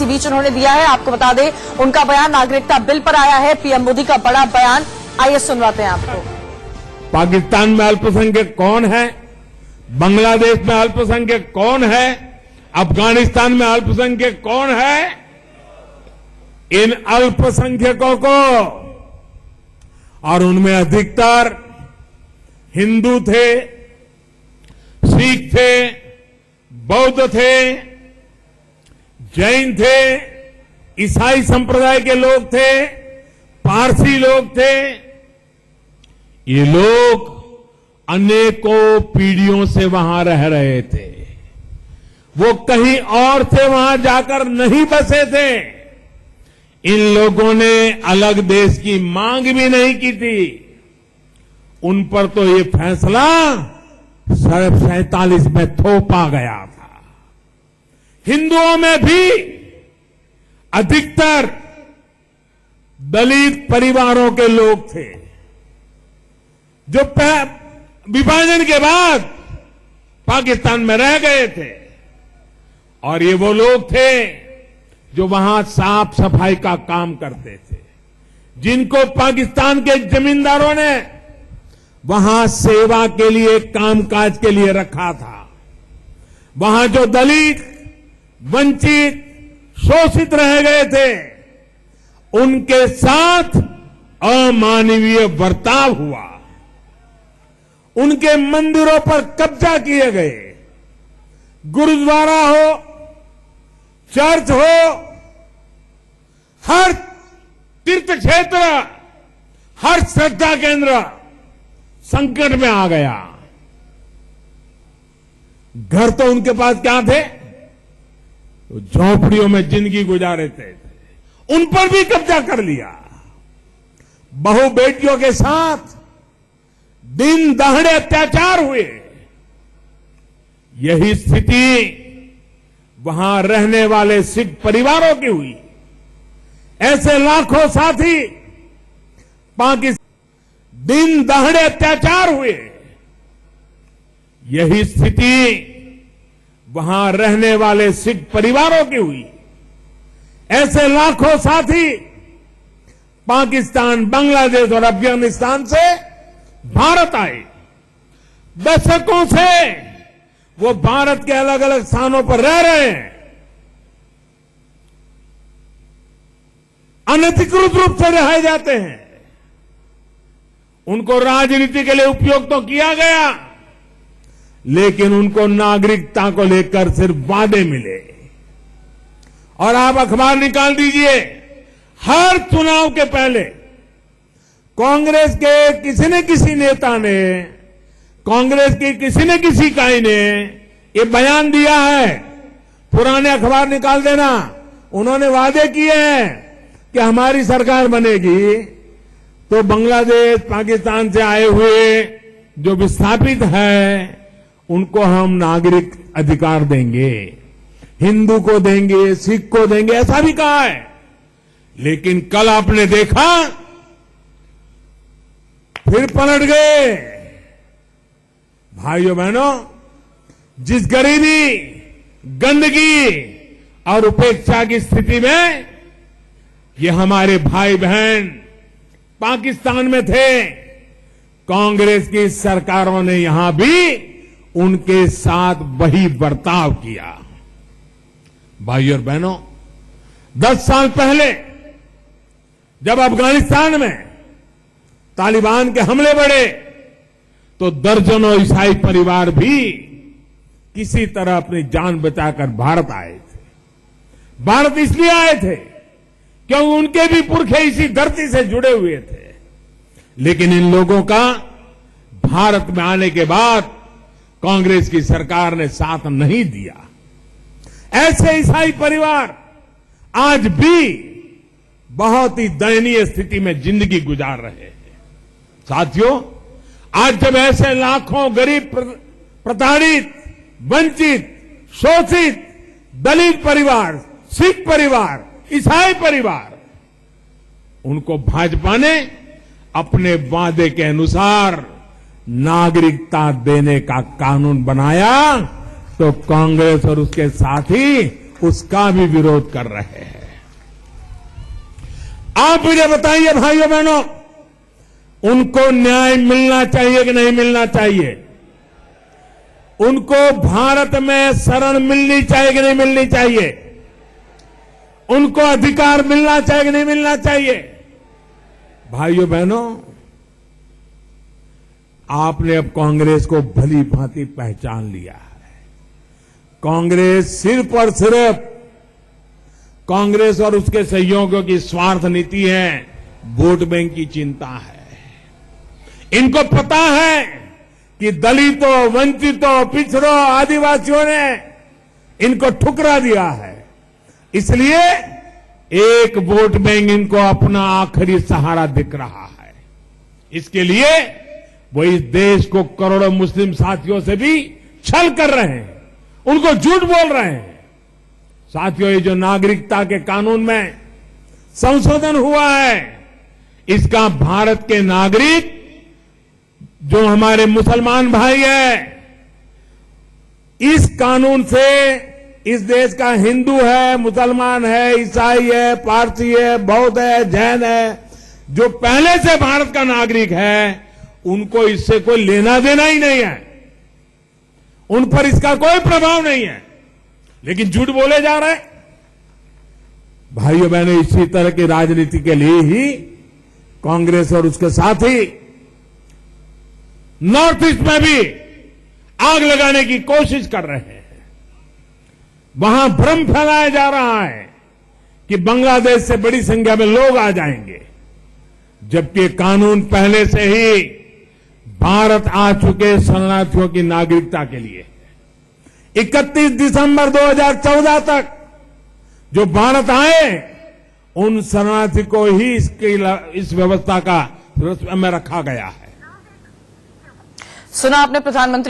इसी बीच उन्होंने दिया है। आपको बता दें, उनका बयान नागरिकता बिल पर आया है। पीएम मोदी का बड़ा बयान, आइए सुनवाते हैं आपको। पाकिस्तान में अल्पसंख्यक कौन है, बांग्लादेश में अल्पसंख्यक कौन है, अफगानिस्तान में अल्पसंख्यक कौन है, इन अल्पसंख्यकों को, और उनमें अधिकतर हिंदू थे, सिख थे, बौद्ध थे, जैन थे, ईसाई संप्रदाय के लोग थे, पारसी लोग थे। ये लोग अनेकों पीढ़ियों से वहां रह रहे थे। वो कहीं और से वहां जाकर नहीं बसे थे। इन लोगों ने अलग देश की मांग भी नहीं की थी। उन पर तो ये फैसला 47 में थोपा गया था। हिंदुओं में भी अधिकतर दलित परिवारों के लोग थे, जो विभाजन के बाद पाकिस्तान में रह गए थे। और ये वो लोग थे जो वहां साफ सफाई का काम करते थे, जिनको पाकिस्तान के जमींदारों ने वहां सेवा के लिए, कामकाज के लिए रखा था। वहां जो दलित, वंचित, शोषित रह गए थे, उनके साथ अमानवीय बर्ताव हुआ। उनके मंदिरों पर कब्जा किए गए। गुरुद्वारा हो, चर्च हो, हर तीर्थ क्षेत्र, हर श्रद्धा केंद्र संकट में आ गया। घर तो उनके पास क्या थे, तो झोपड़ियों में जिंदगी गुजारे थे, उन पर भी कब्जा कर लिया। बहू बेटियों के साथ दिन दहाड़े अत्याचार हुए। यही स्थिति वहां रहने वाले सिख परिवारों की हुई। ऐसे लाखों साथी पाकिस्तान, दिन दहाड़े अत्याचार हुए। यही स्थिति वहां रहने वाले सिख परिवारों की हुई। ऐसे लाखों साथी पाकिस्तान, बांग्लादेश और अफगानिस्तान से भारत आए। दशकों से वो भारत के अलग अलग स्थानों पर रह रहे हैं। अनधिकृत रूप से रहे जाते हैं। उनको राजनीति के लिए उपयोग तो किया गया, लेकिन उनको नागरिकता को लेकर सिर्फ वादे मिले। और आप अखबार निकाल दीजिए, हर चुनाव के पहले कांग्रेस के किसी न किसी नेता ने, कांग्रेस की किसी न किसी इकाई ने ये बयान दिया है। पुराने अखबार निकाल देना, उन्होंने वादे किए हैं कि हमारी सरकार बनेगी तो बांग्लादेश, पाकिस्तान से आए हुए जो विस्थापित है उनको हम नागरिक अधिकार देंगे, हिंदू को देंगे, सिख को देंगे, ऐसा भी कहा है। लेकिन कल आपने देखा फिर पलट गए। भाइयों बहनों, जिस गरीबी, गंदगी और उपेक्षा की स्थिति में ये हमारे भाई बहन पाकिस्तान में थे, कांग्रेस की सरकारों ने यहां भी उनके साथ वही बर्ताव किया। भाइयों और बहनों, 10 साल पहले जब अफगानिस्तान में तालिबान के हमले बढ़े तो दर्जनों ईसाई परिवार भी किसी तरह अपनी जान बचाकर भारत आए थे। भारत इसलिए आए थे क्योंकि उनके भी पुरखे इसी धरती से जुड़े हुए थे। लेकिन इन लोगों का भारत में आने के बाद कांग्रेस की सरकार ने साथ नहीं दिया। ऐसे ईसाई परिवार आज भी बहुत ही दयनीय स्थिति में जिंदगी गुजार रहे हैं। साथियों, आज जब ऐसे लाखों गरीब, प्रताड़ित, वंचित, शोषित दलित परिवार, सिख परिवार, ईसाई परिवार, उनको भाजपा ने अपने वादे के अनुसार नागरिकता देने का कानून बनाया तो कांग्रेस और उसके साथी उसका भी विरोध कर रहे हैं। आप मुझे बताइए भाइयों बहनों, उनको न्याय मिलना चाहिए कि नहीं मिलना चाहिए? उनको भारत में शरण मिलनी चाहिए कि नहीं मिलनी चाहिए? उनको अधिकार मिलना चाहिए कि नहीं मिलना चाहिए? भाइयों बहनों, आपने अब कांग्रेस को भली भांति पहचान लिया है। कांग्रेस सिर्फ और सिर्फ कांग्रेस और उसके सहयोगियों की स्वार्थ नीति है, वोट बैंक की चिंता है। इनको पता है कि दलितों, वंचितों, पिछड़ों, आदिवासियों ने इनको ठुकरा दिया है, इसलिए एक वोट बैंक इनको अपना आखिरी सहारा दिख रहा है। इसके लिए वो इस देश को करोड़ों मुस्लिम साथियों से भी छल कर रहे हैं, उनको झूठ बोल रहे हैं। साथियों, ये जो नागरिकता के कानून में संशोधन हुआ है, इसका भारत के नागरिक जो हमारे मुसलमान भाई हैं, इस कानून से इस देश का हिंदू है, मुसलमान है, ईसाई है, पारसी है, बौद्ध है, जैन है, जो पहले से भारत का नागरिक है, उनको इससे कोई लेना देना ही नहीं है, उन पर इसका कोई प्रभाव नहीं है, लेकिन झूठ बोले जा रहे हैं। भाइयों बहनों, इसी तरह की राजनीति के लिए ही कांग्रेस और उसके साथी नॉर्थ ईस्ट में भी आग लगाने की कोशिश कर रहे हैं। वहां भ्रम फैलाया जा रहा है कि बांग्लादेश से बड़ी संख्या में लोग आ जाएंगे, जबकि कानून पहले से ही भारत आ चुके शरणार्थियों की नागरिकता के लिए 31 दिसंबर 2014 तक जो भारत आए, उन शरणार्थी को ही इस व्यवस्था का में रखा गया है। सुना आपने प्रधानमंत्री